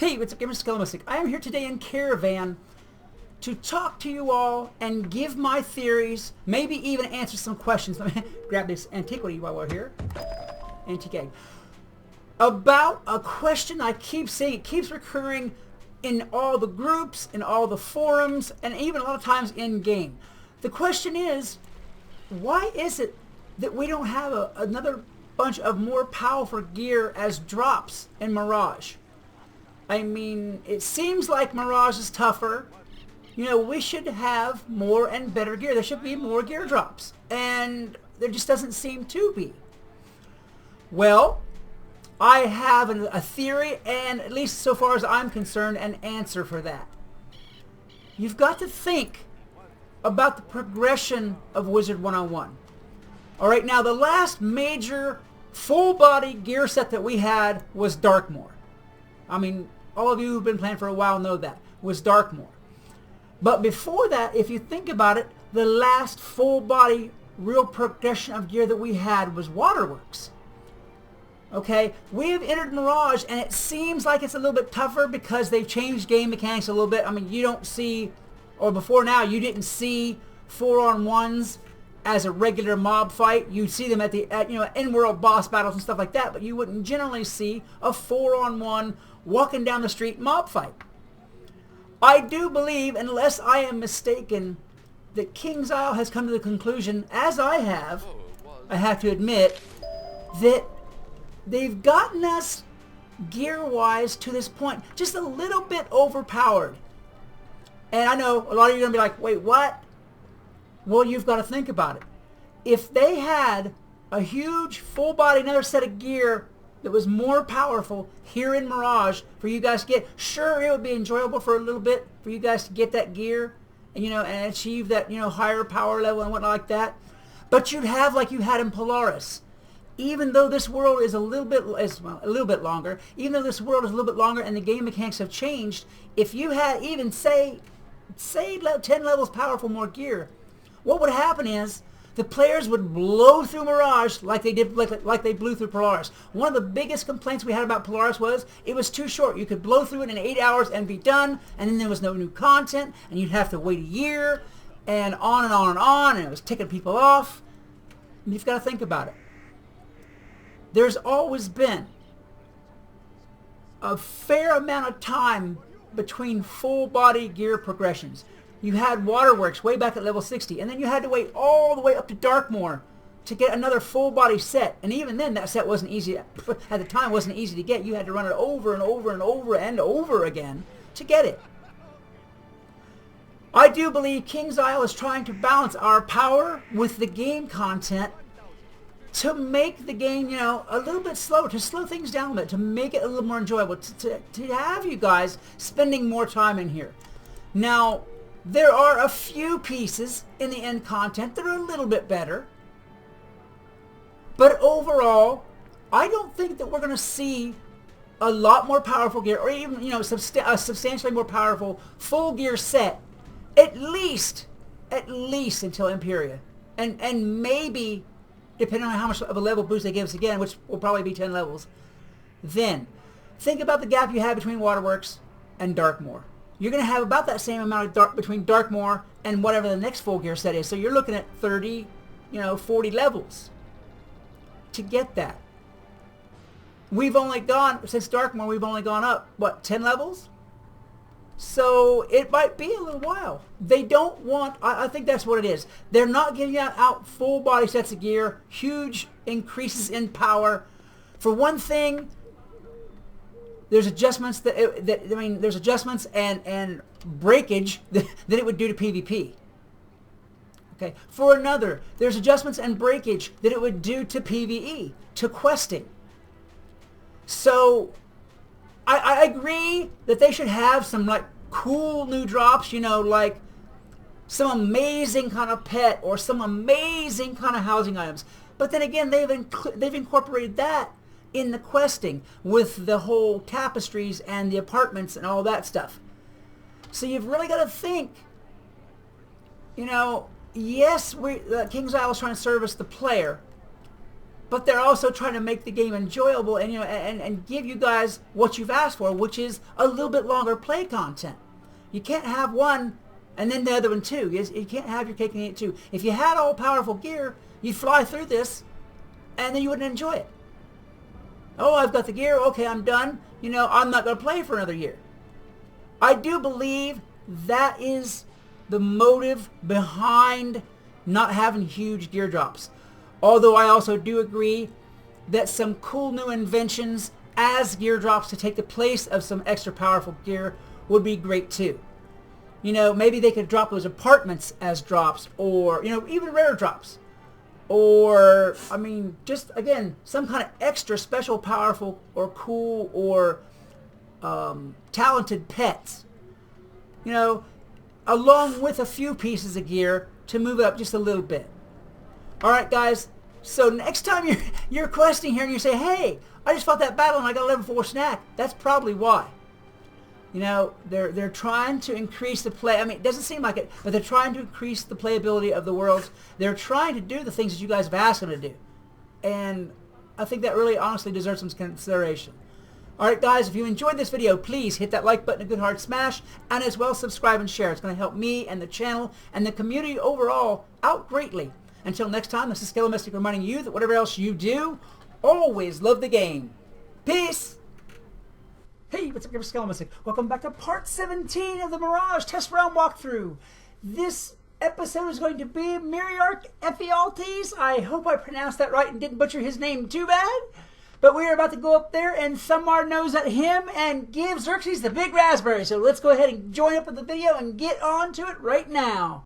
Hey, what's up, Gamer Skelemistic? I am here today in Caravan to talk to you all and give my theories, maybe even answer some questions. Let me grab this antiquity while we're here. Antique egg. About a question I keep seeing, it keeps recurring in all the groups, in all the forums, and even a lot of times in game. The question is, why is it that we don't have another bunch of more powerful gear as drops in Mirage? I mean, it seems like Mirage is tougher. You know, we should have more and better gear. There should be more gear drops. And there just doesn't seem to be. Well, I have a theory, and at least so far as I'm concerned, an answer for that. You've got to think about the progression of Wizard 101. Alright, now the last major full-body gear set that we had was Darkmoor. I mean, all of you who've been playing for a while know that, was Darkmoor. But before that, if you think about it, the last full-body real progression of gear that we had was Waterworks. Okay, we have entered Mirage, and it seems like it's a little bit tougher because they've changed game mechanics a little bit. I mean, you don't see, or before now, you didn't see 4-on-1s as a regular mob fight. You'd see them at in-world boss battles and stuff like that, but you wouldn't generally see a 4-on-1 walking down the street mob fight. I do believe, unless I am mistaken, that KingsIsle has come to the conclusion, as I have to admit, that they've gotten us gear-wise to this point just a little bit overpowered. And I know a lot of you are going to be like, wait, what? Well, you've got to think about it. If they had a huge full-body, another set of gear that was more powerful here in Mirage for you guys to get, sure, it would be enjoyable for a little bit for you guys to get that gear and, and achieve that, higher power level and whatnot like that. But you'd have like you had in Polaris. Even though this world is a little bit longer, even though this world is a little bit longer and the game mechanics have changed, if you had even say 10 levels powerful more gear, what would happen is the players would blow through Mirage like they did, like they blew through Polaris. One of the biggest complaints we had about Polaris was it was too short. You could blow through it in 8 hours and be done, and then there was no new content, and you'd have to wait a year, and on and on and on, and it was ticking people off. And you've got to think about it. There's always been a fair amount of time between full-body gear progressions. You had Waterworks way back at level 60, and then you had to wait all the way up to Darkmoor to get another full-body set. And even then, that set wasn't easy. At the time, wasn't easy to get. You had to run it over and over and over and over again to get it. I do believe KingsIsle is trying to balance our power with the game content to make the game, a little bit slower, to slow things down a bit, to make it a little more enjoyable, to have you guys spending more time in here. Now, there are a few pieces in the end content that are a little bit better, but overall, I don't think that we're going to see a lot more powerful gear, or even, a substantially more powerful full gear set, at least until Imperia, and maybe, depending on how much of a level boost they give us again, which will probably be 10 levels, then think about the gap you have between Waterworks and Darkmoor. You're going to have about that same amount of between Darkmoor and whatever the next full gear set is. So you're looking at 30, 40 levels to get that. We've only gone, since Darkmoor, we've only gone up, what, 10 levels? So it might be a little while. They don't want, I think that's what it is. They're not giving out full body sets of gear, huge increases in power. For one thing, there's adjustments there's adjustments and breakage that it would do to PvP. Okay. For another, there's adjustments and breakage that it would do to PvE, to questing. So I agree that they should have some like cool new drops, like some amazing kind of pet or some amazing kind of housing items. But then again, they've incorporated that in the questing with the whole tapestries and the apartments and all that stuff. So you've really got to think, yes, KingsIsle is trying to service the player, but they're also trying to make the game enjoyable and, you know, and give you guys what you've asked for, which is a little bit longer play content. You can't have one and then the other one too. You can't have your cake and eat it too. If you had all powerful gear, you'd fly through this and then you wouldn't enjoy it. Oh, I've got the gear. Okay, I'm done. You know, I'm not going to play for another year. I do believe that is the motive behind not having huge gear drops. Although I also do agree that some cool new inventions as gear drops to take the place of some extra powerful gear would be great too. You know, maybe they could drop those apartments as drops, or, you know, even rare drops. Or, I mean, just, again, some kind of extra special powerful or cool or talented pets. You know, along with a few pieces of gear to move it up just a little bit. Alright guys, so next time you're questing here and you say, hey, I just fought that battle and I got a level 4 snack, that's probably why. You know, they're trying to increase the play. I mean, it doesn't seem like it, but they're trying to increase the playability of the worlds. They're trying to do the things that you guys have asked them to do. And I think that really honestly deserves some consideration. Alright guys, if you enjoyed this video, please hit that like button, a good hard smash, and as well subscribe and share. It's going to help me and the channel and the community overall out greatly. Until next time, this is Scalamistic reminding you that whatever else you do, always love the game. Peace! Hey, what's up, Scalamistic? Welcome back to part 17 of the Mirage Test Realm walkthrough. This episode is going to be Miriarch Ephialtes. I hope I pronounced that right and didn't butcher his name too bad. But we are about to go up there and Thumbard knows at him and give Xerxes the big raspberry. So let's go ahead and join up with the video and get on to it right now.